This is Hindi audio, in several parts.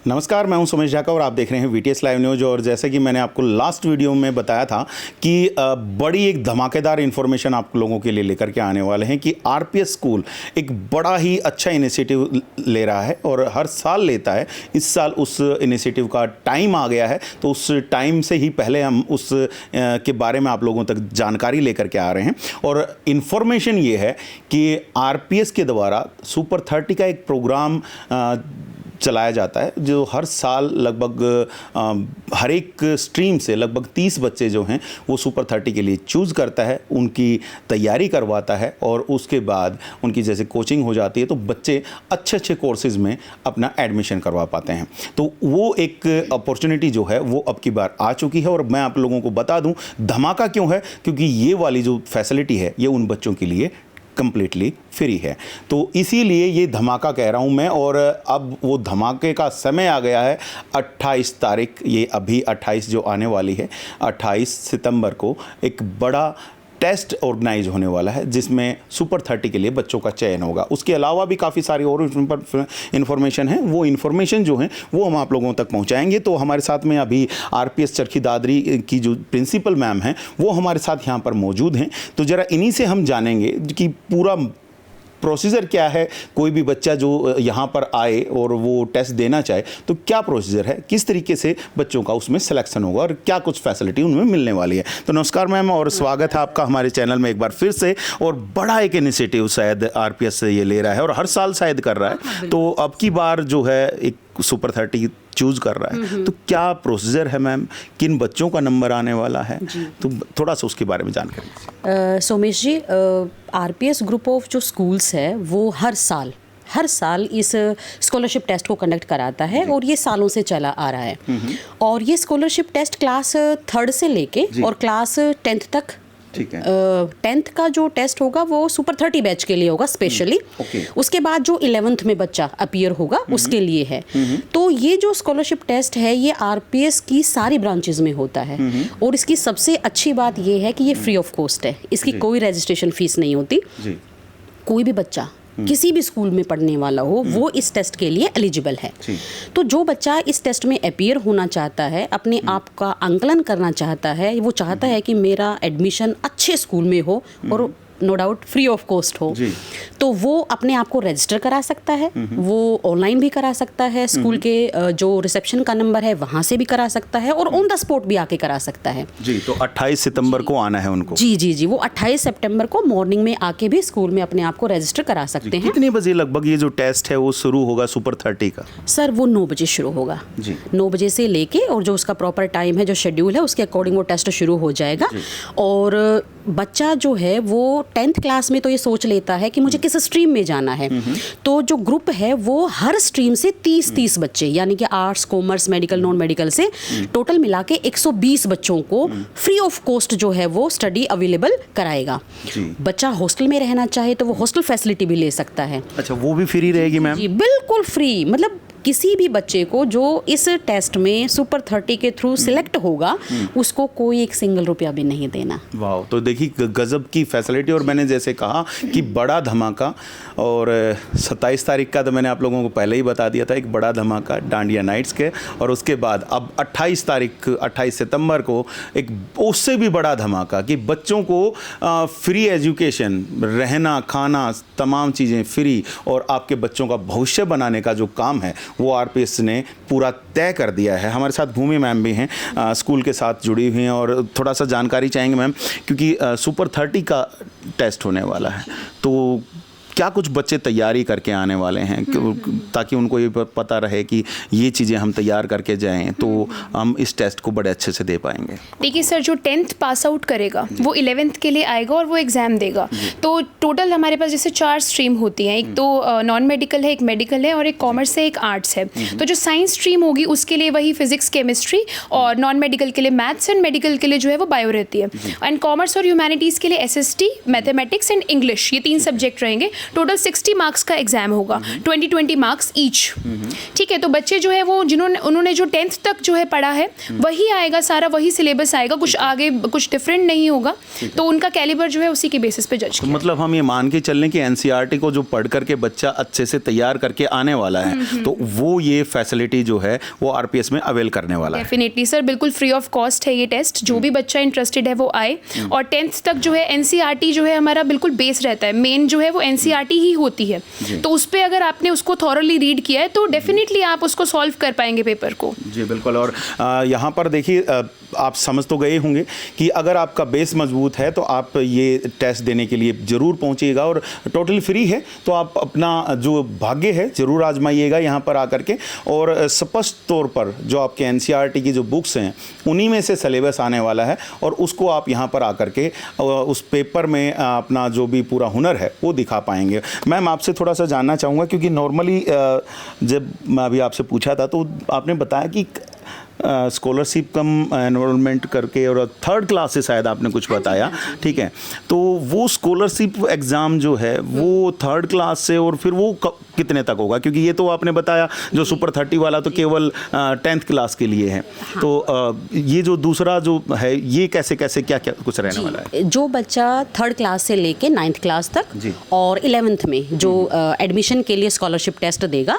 नमस्कार, मैं हूं सुमेश झाका और आप देख रहे हैं वीटीएस लाइव न्यूज़। और जैसे कि मैंने आपको लास्ट वीडियो में बताया था कि बड़ी एक धमाकेदार इन्फॉर्मेशन आप लोगों के लिए लेकर के आने वाले हैं कि आरपीएस स्कूल एक बड़ा ही अच्छा इनिशिएटिव ले रहा है और हर साल लेता है। इस साल उस इनिशिएटिव का टाइम आ गया है, तो उस टाइम से ही पहले हम उस के बारे में आप लोगों तक जानकारी लेकर के आ रहे हैं। और इन्फॉर्मेशन ये है कि आरपीएस के द्वारा सुपर 30 का एक प्रोग्राम चलाया जाता है, जो हर साल लगभग हर एक स्ट्रीम से लगभग 30 बच्चे जो हैं वो सुपर 30 के लिए चूज़ करता है, उनकी तैयारी करवाता है और उसके बाद उनकी जैसे कोचिंग हो जाती है तो बच्चे अच्छे अच्छे कोर्सेज़ में अपना एडमिशन करवा पाते हैं। तो वो एक अपॉर्चुनिटी जो है वो अब की बार आ चुकी है। और मैं आप लोगों को बता दूं धमाका क्यों है, क्योंकि ये वाली जो फैसिलिटी है ये उन बच्चों के लिए कंप्लीटली फ्री है। तो इसीलिए ये धमाका कह रहा हूँ मैं। और अब वो धमाके का समय आ गया है 28 तारीख, ये अभी 28 जो आने वाली है, 28 सितंबर को एक बड़ा टेस्ट ऑर्गेनाइज होने वाला है जिसमें सुपर 30 के लिए बच्चों का चयन होगा। उसके अलावा भी काफ़ी सारी और इन्फॉर्मेशन है, वो इन्फॉर्मेशन जो है वो हम आप लोगों तक पहुंचाएंगे। तो हमारे साथ में अभी आरपीएस चरखी दादरी की जो प्रिंसिपल मैम हैं वो हमारे साथ यहाँ पर मौजूद हैं। तो ज़रा इन्हीं से हम जानेंगे कि पूरा प्रोसीजर क्या है। कोई भी बच्चा जो यहाँ पर आए और वो टेस्ट देना चाहे तो क्या प्रोसीजर है, किस तरीके से बच्चों का उसमें सिलेक्शन होगा और क्या कुछ फैसिलिटी उनमें मिलने वाली है। तो नमस्कार मैम और स्वागत है आपका हमारे चैनल में एक बार फिर से। और बड़ा एक इनिशिएटिव शायद आरपीएस से ये ले रहा है और हर साल शायद कर रहा है, तो अब की बार जो है एक सुपर 30 चूज़ कर रहा है। तो क्या प्रोसीजर है मैम, किन बच्चों का नंबर आने वाला है, तो थोड़ा सा उसके बारे में जानकारी। सोमेश जी, आरपीएस ग्रुप ऑफ जो स्कूल्स है वो हर साल इस स्कॉलरशिप टेस्ट को कंडक्ट कराता है और ये सालों से चला आ रहा है। और ये स्कॉलरशिप टेस्ट क्लास 3rd से लेके और क्लास 10th तक, ठीक है, 10th का जो टेस्ट होगा वो सुपर 30 बैच के लिए होगा स्पेशली। उसके बाद जो 11th में बच्चा अपीयर होगा उसके लिए है। तो ये जो स्कॉलरशिप टेस्ट है ये आरपीएस की सारी ब्रांचेस में होता है। और इसकी सबसे अच्छी बात ये है कि ये फ्री ऑफ कॉस्ट है, इसकी कोई रजिस्ट्रेशन फीस नहीं होती। कोई भी बच्चा किसी भी स्कूल में पढ़ने वाला हो वो इस टेस्ट के लिए एलिजिबल है। तो जो बच्चा इस टेस्ट में अपीयर होना चाहता है, अपने आप का आंकलन करना चाहता है, वो चाहता है कि मेरा एडमिशन अच्छे स्कूल में हो और no doubt free of cost हो, तो वो अपने आप को रजिस्टर करा सकता है। वो ऑनलाइन भी करा सकता है, स्कूल के जो रिसेप्शन का नंबर है वहाँ से भी करा सकता है और ऑन द स्पॉट भी आके करा सकता है। जी, तो 28 सितंबर को आना है उनको। जी, वो 28 सितंबर को मॉर्निंग में आके भी स्कूल में अपने आप को रजिस्टर करा सकते हैं। कितने बजे लगभग ये जो टेस्ट है वो शुरू होगा सुपर 30 का? सर वो 9 बजे शुरू होगा। 9 बजे से लेके और जो उसका प्रॉपर टाइम है, जो शेड्यूल है उसके अकॉर्डिंग वो टेस्ट शुरू हो जाएगा। और बच्चा जो है वो 10th क्लास में तो ये सोच लेता है कि मुझे किस स्ट्रीम में जाना है। तो जो ग्रुप है वो हर स्ट्रीम से 30 बच्चे, यानी कि arts, commerce, medical, non medical से टोटल मिला के 120 बच्चों को फ्री ऑफ कॉस्ट जो है वो स्टडी अवेलेबल कराएगा। बच्चा हॉस्टल में रहना चाहे तो वो हॉस्टल फैसिलिटी भी ले सकता है। अच्छा, वो भी फ्री रहेगी मैम? जी बिल्कुल फ्री। मतलब किसी भी बच्चे को जो इस टेस्ट में सुपर 30 के थ्रू सिलेक्ट होगा उसको कोई एक सिंगल रुपया भी नहीं देना। वाह, तो देखिए गजब की फैसिलिटी। और मैंने जैसे कहा कि बड़ा धमाका, और 27 तारीख का तो मैंने आप लोगों को पहले ही बता दिया था, एक बड़ा धमाका डांडिया नाइट्स के। और उसके बाद अब 28 सितंबर को एक उससे भी बड़ा धमाका कि बच्चों को फ्री एजुकेशन, रहना खाना तमाम चीज़ें फ्री, और आपके बच्चों का भविष्य बनाने का जो काम है वो आरपीएस ने पूरा तय कर दिया है। हमारे साथ भूमि मैम भी हैं, स्कूल के साथ जुड़ी हुई हैं और थोड़ा सा जानकारी चाहेंगे मैम, क्योंकि सुपर 30 का टेस्ट होने वाला है। तो क्या कुछ बच्चे तैयारी करके आने वाले हैं ताकि उनको ये पता रहे कि ये चीज़ें हम तैयार करके जाएं तो हम इस टेस्ट को बड़े अच्छे से दे पाएंगे? देखिए सर, जो 10th पास आउट करेगा वो 11th के लिए आएगा और वो एग्ज़ाम देगा। तो टोटल हमारे पास जैसे 4 स्ट्रीम होती हैं, एक तो नॉन मेडिकल है, एक मेडिकल है और एक कॉमर्स है, एक आर्ट्स है। तो जो साइंस स्ट्रीम होगी उसके लिए वही फिजिक्स, केमिस्ट्री, और नॉन मेडिकल के लिए मैथ्स, एंड मेडिकल के लिए जो है वो बायो रहती है। एंड कॉमर्स और ह्यूमैनिटीज़ के लिए SST, मैथमेटिक्स एंड इंग्लिश, ये 3 सब्जेक्ट रहेंगे। टोटल 60 मार्क्स का एग्जाम होगा, 20 मार्क्स ईच। ठीक है, तो बच्चे जो है वो उन्होंने जो 10th तक जो है पढ़ा है वही आएगा, सारा वही सिलेबस आएगा, कुछ आगे कुछ डिफरेंट नहीं होगा, तो उनका कैलिबर जो है उसी के बेसिस पे जज किया। मतलब हम ये मान के चल लें कि एनसीईआरटी को जो पढ़ करके बच्चा अच्छे से तैयार करके आने वाला है, तो वो ये फैसिलिटी जो है वो आरपीएस में अवेल करने वाला है। डेफिनेटली सर, बिल्कुल फ्री ऑफ कॉस्ट है ये टेस्ट, जो भी बच्चा इंटरेस्टेड है वो आए। और 10th तक जो है एनसीईआरटी जो है हमारा बिल्कुल बेस रहता है, मेन जो है वो एनसीईआरटी ही होती है, तो उस पर अगर आपने उसको थॉरली रीड किया है तो डेफिनेटली आप उसको सॉल्व कर पाएंगे पेपर को। जी बिल्कुल। और यहाँ पर देखिए, आप समझ तो गए होंगे कि अगर आपका बेस मजबूत है तो आप ये टेस्ट देने के लिए ज़रूर पहुँचिएगा, और टोटल फ्री है, तो आप अपना जो भाग्य है ज़रूर आजमाइएगा यहाँ पर आकर के। और स्पष्ट तौर पर जो आपके एनसीईआरटी की जो बुक्स हैं उन्हीं में से सिलेबस आने वाला है, और उसको आप यहाँ पर आकर के उस पेपर में अपना जो भी पूरा हुनर है वो दिखा पाएंगे। मैम, आपसे थोड़ा सा जानना चाहूँगा, क्योंकि नॉर्मली जब मैं अभी आपसे पूछा था तो आपने बताया कि स्कॉलरशिप कम एनरोलमेंट करके, और 3rd क्लास से शायद आपने कुछ बताया, ठीक है, तो वो स्कॉलरशिप एग्ज़ाम जो है वो 3rd क्लास से, और फिर वो कितने तक होगा? क्योंकि ये तो आपने बताया जो सुपर 30 वाला तो केवल 10th क्लास के लिए है, तो ये जो दूसरा जो है ये कैसे कैसे क्या क्या कुछ रहने वाला है? जो बच्चा 3rd क्लास से लेके 9th क्लास तक और 11th में जो एडमिशन के लिए स्कॉलरशिप टेस्ट देगा,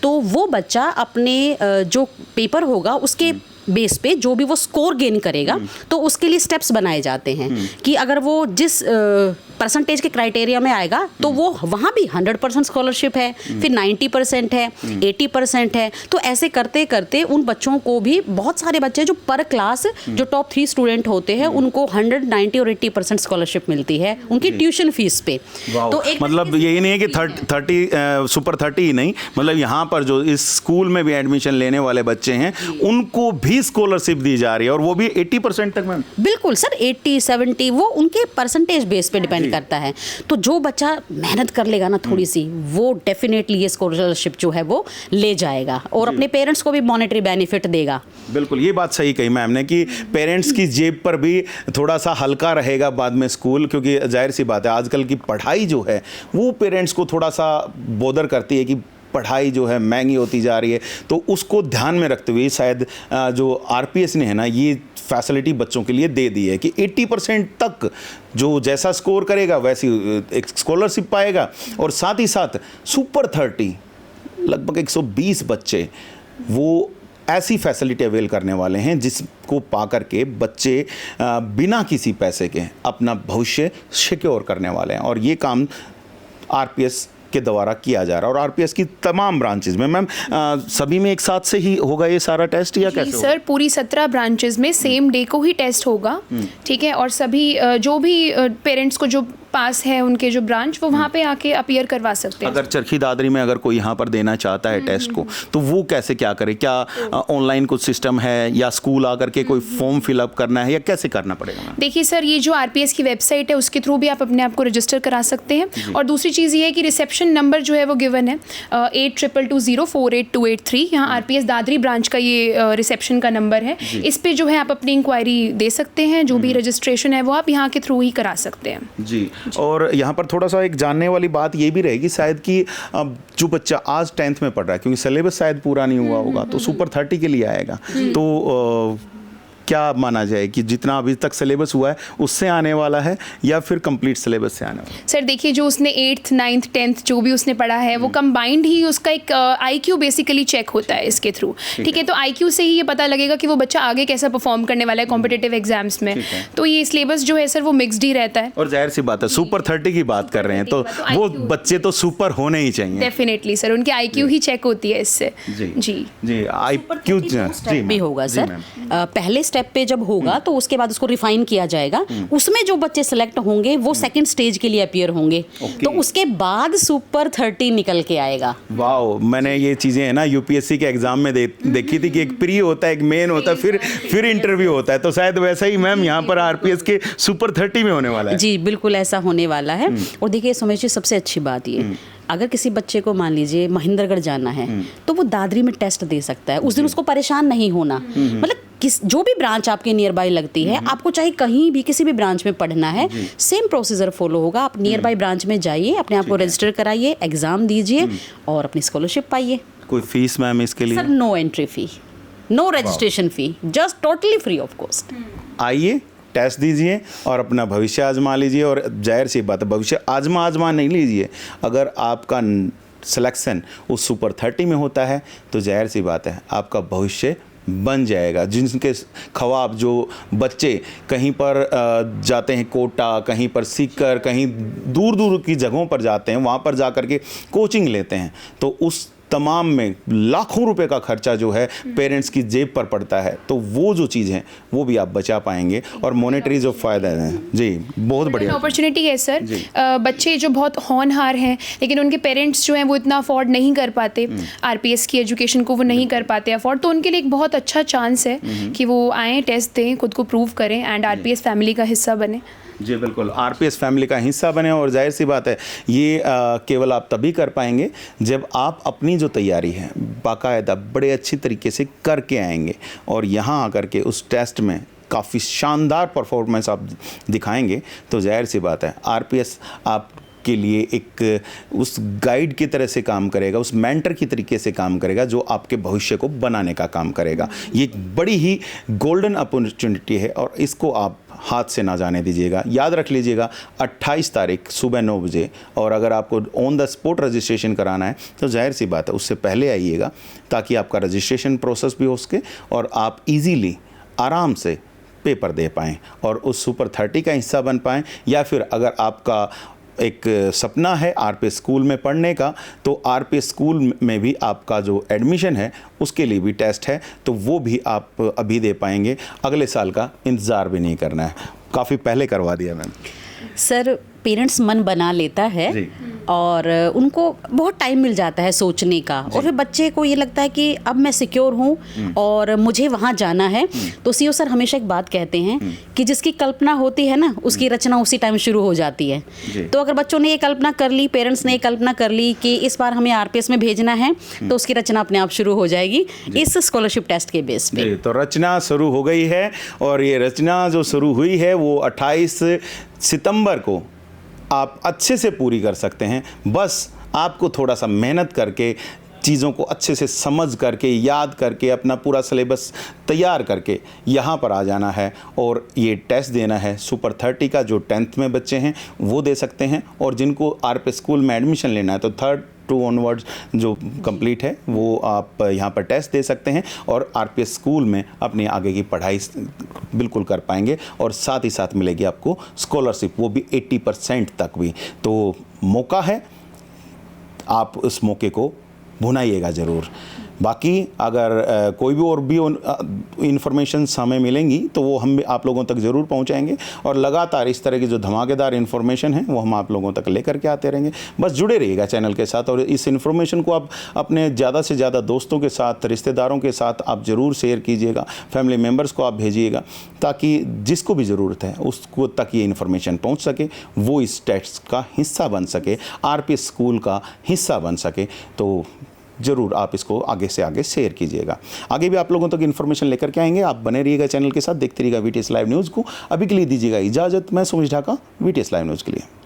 तो वो बच्चा अपने जो पेपर होगा उसके बेस पे जो भी वो स्कोर गेन करेगा, तो उसके लिए स्टेप्स बनाए जाते हैं कि अगर वो जिस परसेंटेज के क्राइटेरिया में आएगा तो वो वहाँ भी 100% स्कॉलरशिप है, फिर 90% है, 80% है, तो ऐसे करते करते उन बच्चों को भी, बहुत सारे बच्चे जो पर क्लास जो टॉप 3 स्टूडेंट होते हैं उनको 100, 90 और 80% स्कॉलरशिप मिलती है उनकी ट्यूशन फीस पे। तो एक मतलब ये नहीं है कि 30 सुपर 30 ही नहीं, मतलब यहाँ पर जो इस स्कूल में भी एडमिशन लेने वाले बच्चे हैं उनको भी स्कॉलरशिप दी जा रही है, और वो भी 80% तक। मैम बिल्कुल सर, 80, 70 वो उनके परसेंटेज बेस पे डिपेंड करता है, तो जो बच्चा मेहनत कर लेगा ना थोड़ी सी, वो डेफिनेटली ये स्कॉलरशिप जो है वो ले जाएगा और अपने पेरेंट्स को भी मॉनेटरी बेनिफिट देगा। बिल्कुल, ये बात सही कही मैम ने कि पेरेंट्स की जेब पर भी थोड़ा सा हल्का रहेगा बाद में स्कूल, क्योंकि जाहिर सी बात है आजकल की पढ़ाई जो है वो पेरेंट्स को थोड़ा सा बोदर करती है कि पढ़ाई जो है महंगी होती जा रही है, तो उसको ध्यान में रखते हुए शायद जो आरपीएस ने है ना ये फैसिलिटी बच्चों के लिए दे दी है कि 80% तक जो जैसा स्कोर करेगा वैसी एक स्कॉलरशिप पाएगा, और साथ ही साथ सुपर 30 लगभग 120 बच्चे वो ऐसी फैसिलिटी अवेल करने वाले हैं जिसको पा करके बच्चे बिना किसी पैसे के अपना भविष्य सिक्योर करने वाले हैं, और ये काम आरपीएस के द्वारा किया जा रहा है। और आरपीएस की तमाम ब्रांचेज में मैम सभी में एक साथ से ही होगा ये सारा टेस्ट या कैसे सर? पूरी 17 ब्रांचेज में सेम डे को ही टेस्ट होगा, ठीक है, और सभी जो भी पेरेंट्स को जो पास है उनके जो ब्रांच, वो वहाँ पे आके अपीयर करवा सकते हैं। अगर चरखी दादरी में अगर कोई यहाँ पर देना चाहता है टेस्ट को, तो वो कैसे क्या करे? क्या ऑनलाइन कुछ सिस्टम है या स्कूल आकर के कोई फॉर्म फिलअप करना है या कैसे करना पड़ेगा? देखिए सर, ये जो आरपीएस की वेबसाइट है उसके थ्रू भी आप अपने आप को रजिस्टर करा सकते हैं, और दूसरी चीज़ ये है कि रिसेप्शन नंबर जो है वो गिवन है 8222048283, यहाँ आरपीएस दादरी ब्रांच का ये रिसेप्शन का नंबर है, इस पे जो है आप अपनी इंक्वायरी दे सकते हैं, जो भी रजिस्ट्रेशन है वो आप यहाँ के थ्रू ही करा सकते हैं। जी, और यहाँ पर थोड़ा सा एक जानने वाली बात ये भी रहेगी शायद कि जो बच्चा आज 10th में पढ़ रहा है, क्योंकि सिलेबस शायद पूरा नहीं हुआ होगा, तो सुपर 30 के लिए आएगा, तो क्या माना जाए कि जितना अभी तक सिलेबस हुआ है उससे आने वाला है या फिर कंप्लीट सिलेबस से आने वाला है? सर देखिए, जो उसने 8th, 9th, 10th जो भी उसने पढ़ा है वो कंबाइंड ही उसका एक आईक्यू बेसिकली चेक होता है इसके थ्रू, ठीक है, तो आईक्यू से ही ये पता लगेगा कि वो बच्चा आगे कैसा परफॉर्म करने वाला है कॉम्पिटिटिव एग्जाम्स में, तो ये सिलेबस जो है सर वो मिक्सड ही रहता है। और जाहिर सी बात है सुपर 30 की बात कर रहे हैं तो वो बच्चे तो सुपर होने ही चाहिए। डेफिनेटली सर, उनकी आईक्यू ही चेक होती है इससे। जी आईक्यू भी होगा सर, पहले स्टेप पे जब होगा तो उसके बाद उसको रिफाइन किया जाएगा, उसमें जो बच्चे सेलेक्ट होंगे वो सेकंड स्टेज के लिए अपीयर होंगे, तो उसके बाद सुपर 30 निकल के आएगा। वाओ, मैंने ये चीजें है ना यूपीएससी के एग्जाम में देखी थी कि एक प्री होता है, एक मेन होता है, फिर इंटरव्यू होता है, तो शायद वैसा ही मैम यहाँ पर आरपीएस के सुपर 30 में होने वाला है। जी बिल्कुल ऐसा होने वाला है। और देखिए सुमेश जी, सबसे अच्छी बात ये अगर किसी बच्चे को मान लीजिए महेंद्रगढ़ जाना है तो वो दादरी में टेस्ट दे सकता है, उस दिन उसको परेशान नहीं होना। मतलब जो भी ब्रांच आपके नियर बाय लगती है, आपको चाहे कहीं भी किसी भी ब्रांच में पढ़ना है, सेम प्रोसीजर फॉलो होगा। आप नियर बाय ब्रांच में जाइए, अपने आप को रजिस्टर कराइए, एग्जाम दीजिए और अपनी स्कॉलरशिप पाइए। कोई फीस मैम इसके लिए? Sir no entry fee, no registration fee, just totally free of cost. आइए, टेस्ट दीजिए और अपना भविष्य आजमा लीजिए। और जाहिर सी बात है, भविष्य आजमा नहीं लीजिए, अगर आपका सिलेक्शन उस सुपर 30 में होता है तो जाहिर सी बात है आपका भविष्य बन जाएगा। जिनके ख्वाब, जो बच्चे कहीं पर जाते हैं, कोटा, कहीं पर सीकर, कहीं दूर दूर की जगहों पर जाते हैं, वहाँ पर जा कर के कोचिंग लेते हैं, तो उस तमाम में लाखों रुपए का खर्चा जो है पेरेंट्स की जेब पर पड़ता है, तो वो जो चीज़ है वो भी आप बचा पाएंगे और मॉनेटरी जो फ़ायदा है जी, बहुत बढ़िया अपॉर्चुनिटी है सर। बच्चे जो बहुत होनहार हैं लेकिन उनके पेरेंट्स जो हैं वो इतना अफोर्ड नहीं कर पाते, आरपीएस की एजुकेशन को वो नहीं कर पाते अफोर्ड, तो उनके लिए एक बहुत अच्छा चांस है कि वो आएँ, टेस्ट दें, खुद को प्रूव करें एंड आरपीएस फैमिली का हिस्सा बने। जी बिल्कुल, आरपीएस फैमिली का हिस्सा बने। और जाहिर सी बात है ये केवल आप तभी कर पाएंगे जब आप अपनी जो तैयारी है बाकायदा बड़े अच्छी तरीके से करके आएंगे और यहाँ आकर के उस टेस्ट में काफ़ी शानदार परफॉर्मेंस आप दिखाएंगे, तो जाहिर सी बात है आरपीएस आप के लिए एक उस गाइड की तरह से काम करेगा, उस मेंटर की तरीके से काम करेगा जो आपके भविष्य को बनाने का काम करेगा। ये एक बड़ी ही गोल्डन अपॉर्चुनिटी है और इसको आप हाथ से ना जाने दीजिएगा। याद रख लीजिएगा 28 तारीख सुबह 9 बजे, और अगर आपको ऑन द स्पॉट रजिस्ट्रेशन कराना है तो जाहिर सी बात है उससे पहले आइएगा, ताकि आपका रजिस्ट्रेशन प्रोसेस भी हो सके और आप इजीली आराम से पेपर दे पाएँ और उस सुपर 30 का हिस्सा बन पाएँ। या फिर अगर आपका एक सपना है आरपीएस स्कूल में पढ़ने का, तो आरपीएस स्कूल में भी आपका जो एडमिशन है उसके लिए भी टेस्ट है, तो वो भी आप अभी दे पाएंगे। अगले साल का इंतज़ार भी नहीं करना है, काफ़ी पहले करवा दिया मैंने। सर पेरेंट्स मन बना लेता है और उनको बहुत टाइम मिल जाता है सोचने का, और फिर बच्चे को ये लगता है कि अब मैं सिक्योर हूँ और मुझे वहाँ जाना है। तो सीओ सर हमेशा एक बात कहते हैं कि जिसकी कल्पना होती है ना, उसकी रचना उसी टाइम शुरू हो जाती है। तो अगर बच्चों ने ये कल्पना कर ली, पेरेंट्स ने ये कल्पना कर ली कि इस बार हमें आरपीएस में भेजना है, तो उसकी रचना अपने आप शुरू हो जाएगी इस स्कॉलरशिप टेस्ट के बेस पे। तो रचना शुरू हो गई है और ये रचना जो शुरू हुई है वो 28 सितंबर को आप अच्छे से पूरी कर सकते हैं। बस आपको थोड़ा सा मेहनत करके, चीज़ों को अच्छे से समझ करके, याद करके, अपना पूरा सिलेबस तैयार करके यहाँ पर आ जाना है और ये टेस्ट देना है। सुपर 30 का जो 10th में बच्चे हैं वो दे सकते हैं, और जिनको आरपीएस स्कूल में एडमिशन लेना है तो 3rd to ऑनवर्ड्स जो कंप्लीट है वो आप यहाँ पर टेस्ट दे सकते हैं और आरपीएस स्कूल में अपनी आगे की पढ़ाई बिल्कुल कर पाएंगे, और साथ ही साथ मिलेगी आपको स्कॉलरशिप, वो भी 80% तक भी। तो मौका है, आप उस मौके को भुनाइएगा ज़रूर। बाकी अगर कोई भी और भी इन्फॉर्मेशन हमें मिलेंगी तो वो हम आप लोगों तक ज़रूर पहुंचाएंगे, और लगातार इस तरह की जो धमाकेदार इन्फॉर्मेशन है वो हम आप लोगों तक लेकर के आते रहेंगे। बस जुड़े रहिएगा चैनल के साथ, और इस इन्फॉर्मेशन को आप अपने ज़्यादा से ज़्यादा दोस्तों के साथ, रिश्तेदारों के साथ आप ज़रूर शेयर कीजिएगा, फैमिली मेम्बर्स को आप भेजिएगा, ताकि जिसको भी ज़रूरत है उसको तक ये इन्फॉर्मेशन पहुँच सके, वो इस टेस्ट का हिस्सा बन सके, आरपीएस स्कूल का हिस्सा बन सके। तो ज़रूर आप इसको आगे से आगे शेयर कीजिएगा। आगे भी आप लोगों तक इन्फॉर्मेशन लेकर के आएंगे। आप बने रहिएगा चैनल के साथ, देखते रहिएगा वीटीएस लाइव न्यूज़ को। अभी के लिए दीजिएगा इजाज़त। मैं Sumit Dhaka, VTS live news के लिए।